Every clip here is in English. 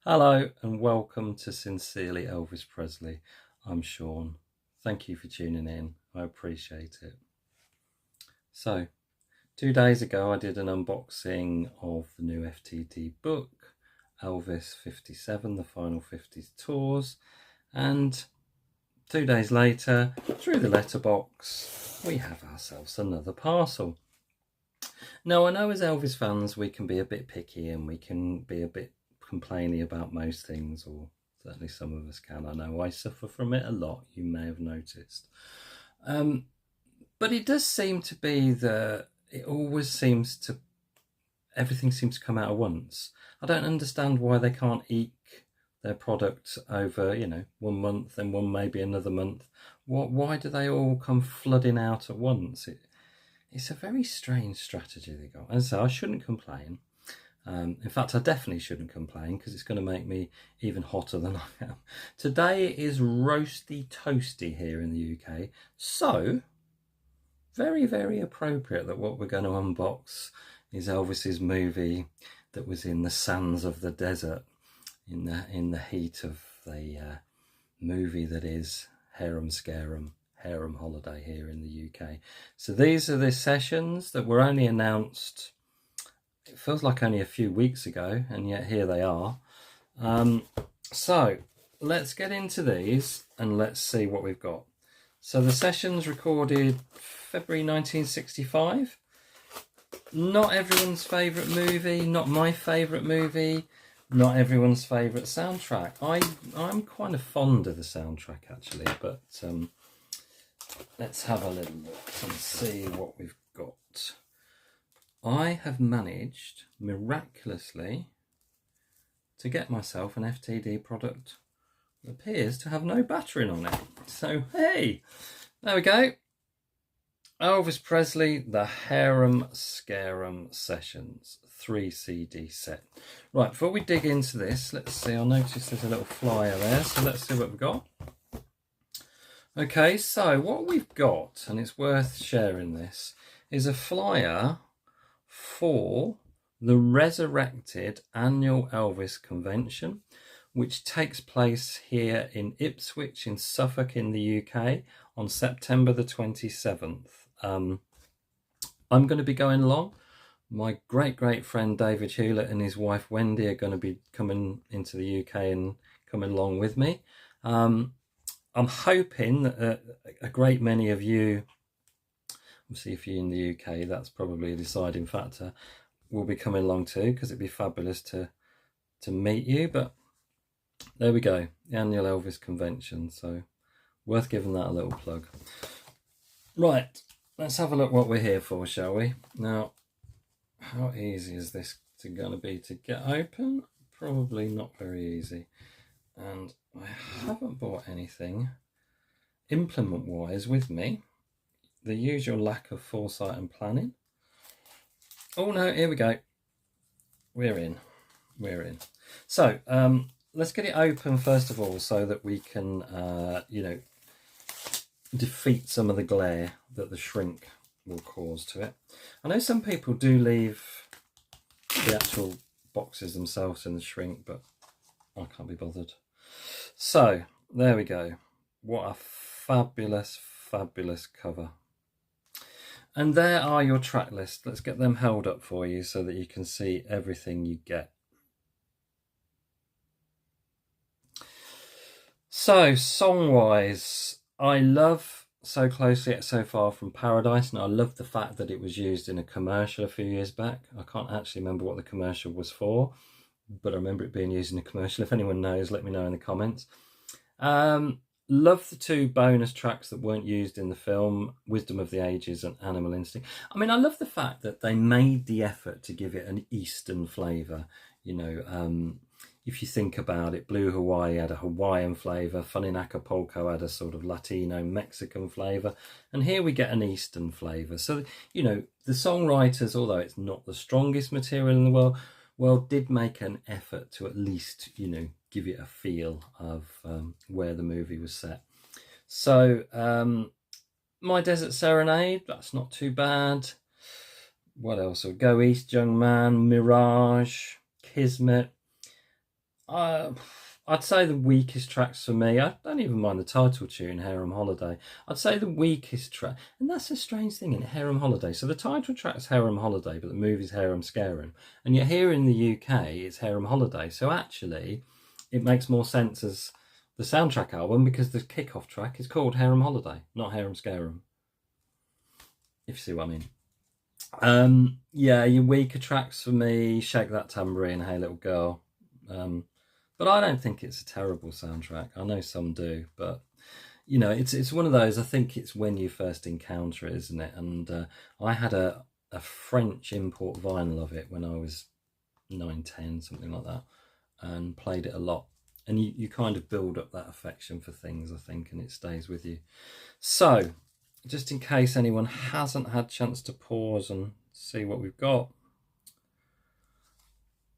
Hello and welcome to Sincerely Elvis Presley. I'm Sean. Thank you for tuning in. I appreciate it. So, 2 days ago I did an unboxing of the new FTD book, Elvis 57, the Final 50 Tours, and 2 days later, through the letterbox, we have ourselves another parcel. Now, I know as Elvis fans we can be a bit picky and we can be a bit complaining about most things, or certainly some of us can. I know I suffer from it a lot, you may have noticed. But it does seem to be that everything seems to come out at once. I don't understand why they can't eke their product over, 1 month and one maybe another month. Why do they all come flooding out at once? It's a very strange strategy they got. And so I shouldn't complain. In fact, I definitely shouldn't complain because it's going to make me even hotter than I am. Today is roasty toasty here in the UK. So, very, very appropriate that what we're going to unbox is Elvis's movie that was in the sands of the desert in the heat of the movie that is Harum Scarum, Harem Holiday here in the UK. So these are the sessions that were only announced, it feels like only a few weeks ago, and yet here they are. So let's get into these and let's see what we've got. So the sessions recorded February 1965. Not everyone's favourite movie, not my favourite movie, not everyone's favourite soundtrack. I'm kind of fond of the soundtrack actually, but let's have a little look and see what we've got. I have managed miraculously to get myself an FTD product that appears to have no battering on it. So, hey, there we go. Elvis Presley, the Harum Scarum Sessions 3 CD set. Right, before we dig into this, let's see. I noticed there's a little flyer there, so let's see what we've got. Okay, so what we've got, and it's worth sharing this, is a flyer for the resurrected annual Elvis convention, which takes place here in Ipswich in Suffolk in the UK on September the 27th. I'm going to be going along. My great friend David Hewlett and his wife Wendy are going to be coming into the UK and coming along with me. I'm hoping that a great many of you, obviously if you're in the UK, that's probably a deciding factor, will be coming along too, because it'd be fabulous to meet you. But there we go, the annual Elvis convention, so worth giving that a little plug. Right, let's have a look what we're here for, shall we? Now, how easy is this going to be to get open? Probably not very easy. And I haven't bought anything implement wise with me. The usual lack of foresight and planning. Oh no, here we go. We're in. So let's get it open first of all, so that we can defeat some of the glare that the shrink will cause to it. I know some people do leave the actual boxes themselves in the shrink, but I can't be bothered. So there we go. What a fabulous cover. And there are your track lists. Let's get them held up for you so that you can see everything you get. So song-wise, I love So Closely Yet So Far from Paradise, and I love the fact that it was used in a commercial a few years back. I can't actually remember what the commercial was for, but I remember it being used in a commercial. If anyone knows, let me know in the comments. Love the two bonus tracks that weren't used in the film, Wisdom of the Ages and Animal Instinct. I mean, I love the fact that they made the effort to give it an Eastern flavour. If you think about it, Blue Hawaii had a Hawaiian flavour, Fun in Acapulco had a sort of Latino Mexican flavour, and here we get an Eastern flavour. So, the songwriters, although it's not the strongest material in the world, did make an effort to at least, give it a feel of where the movie was set. So, My Desert Serenade, that's not too bad. What else? Go East, Young Man, Mirage, Kismet. I'd say the weakest tracks for me, I don't even mind the title tune, Harum Holiday. I'd say the weakest track, and that's a strange thing in Harum Holiday. So the title track's Harum Holiday, but the movie's Harum Scarum. And yet here in the UK, it's Harum Holiday. So actually, it makes more sense as the soundtrack album because the kick-off track is called Harum Holiday, not Harum Scarum. If you see what I mean. Yeah, your weaker tracks for me, Shake That Tambourine, Hey Little Girl. But I don't think it's a terrible soundtrack. I know some do, but you know, it's one of those. I think it's when you first encounter it, isn't it? And I had a French import vinyl of it when I was 9, 10, something like that, and played it a lot. And you kind of build up that affection for things, I think, and it stays with you. So, just in case anyone hasn't had a chance to pause and see what we've got.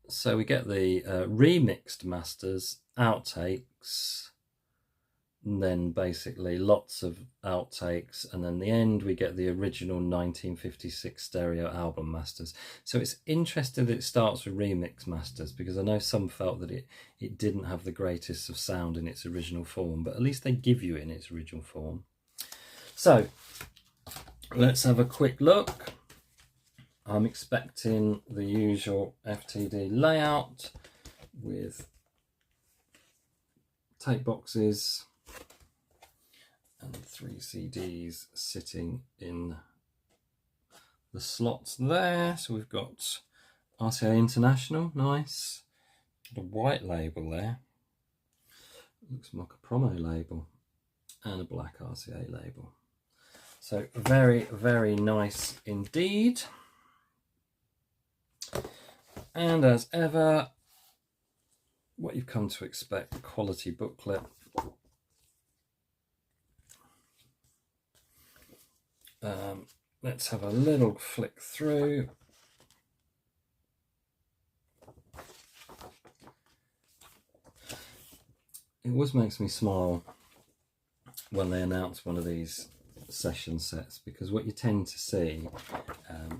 So we get the remixed masters, outtakes, and then basically lots of outtakes, and then the end we get the original 1956 stereo album masters. So it's interesting that it starts with remix masters, because I know some felt that it didn't have the greatest of sound in its original form, but at least they give you it in its original form. So let's have a quick look. I'm expecting the usual FTD layout with tape boxes and 3 CDs sitting in the slots there. So we've got RCA International, nice. The white label there. Looks like a promo label. And a black RCA label. So very, very nice indeed. And as ever, what you've come to expect, the quality booklet. Let's have a little flick through. It always makes me smile when they announce one of these session sets, because what you tend to see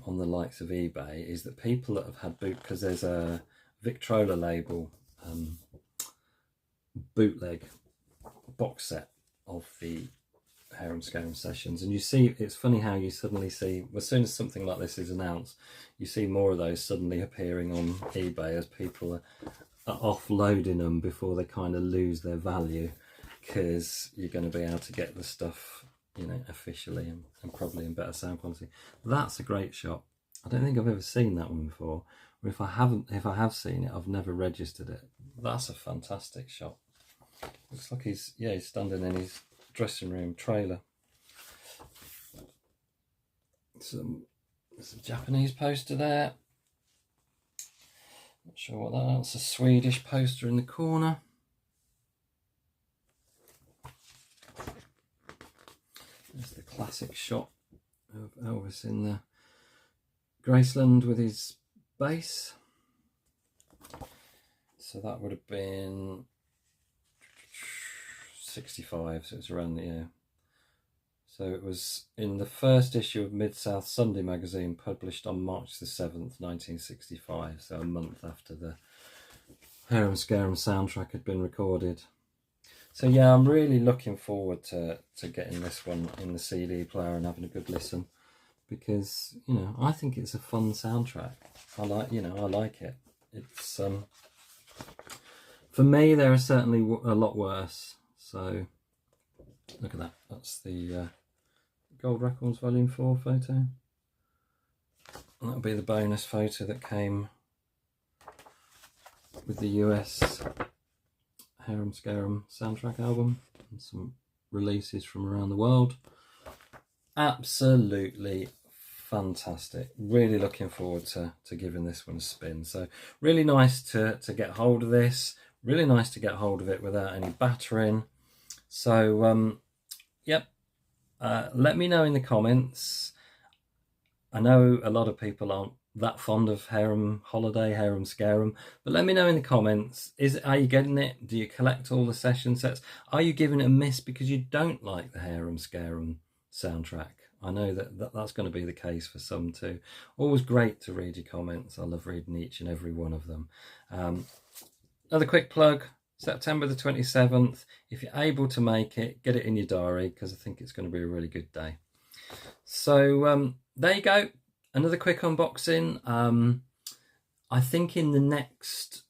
on the likes of eBay is that people that have had because there's a Victrola label bootleg box set of the Harum Scarum sessions, and you see, it's funny how you suddenly see, as soon as something like this is announced, you see more of those suddenly appearing on eBay as people are offloading them before they kind of lose their value, because you're going to be able to get the stuff, you know, officially and probably in better sound quality. That's a great shot. I don't think I've ever seen that one before, or if I have seen it, I've never registered it. That's a fantastic shot. Looks like he's standing in his dressing room trailer. There's a Japanese poster there. Not sure what that is. It's a Swedish poster in the corner. There's the classic shot of Elvis in the Graceland with his bass. So that would have been 65, so it's around the year. So it was in the first issue of Mid-South Sunday magazine, published on March the 7th, 1965, so a month after the Harum Scarum soundtrack had been recorded. So yeah, I'm really looking forward to getting this one in the CD player and having a good listen, because, you know, I think it's a fun soundtrack. I like it. It's for me, there are certainly a lot worse. So look at that. That's the Gold Records Volume 4 photo. And that'll be the bonus photo that came with the US Harum Scarum soundtrack album and some releases from around the world. Absolutely fantastic. Really looking forward to giving this one a spin. So really nice to get hold of this. Really nice to get hold of it without any battering. So yep, let me know in the comments. I know a lot of people aren't that fond of Harum Holiday, Harum Scarum, but let me know in the comments, are you getting it? Do you collect all the session sets? Are you giving it a miss because you don't like the Harum Scarum soundtrack? I know that's going to be the case for some too. Always great to read your comments. I love reading each and every one of them. another quick plug, September the 27th. If you're able to make it, get it in your diary, because I think it's going to be a really good day. So there you go, another quick unboxing. I think in the next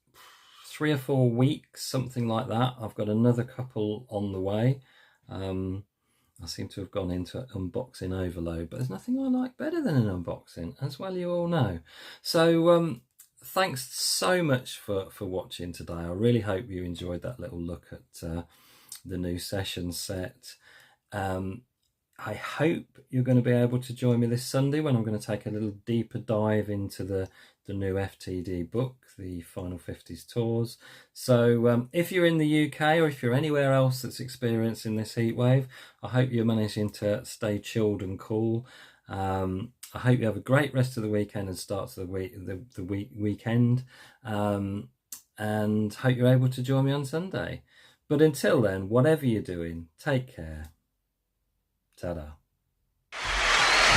3 or 4 weeks, something like that, I've got another couple on the way. I seem to have gone into unboxing overload, but there's nothing I like better than an unboxing, as well you all know. So thanks so much for watching today. I really hope you enjoyed that little look at the new session set. I hope you're going to be able to join me this Sunday when I'm going to take a little deeper dive into the new FTD book, the Final 50s Tours. So if you're in the UK or if you're anywhere else that's experiencing this heat wave, I hope you're managing to stay chilled and cool. I hope you have a great rest of the weekend and start to the weekend. And hope you're able to join me on Sunday. But until then, whatever you're doing, take care. Ta-da.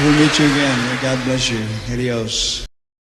We'll meet you again. God bless you. Adios.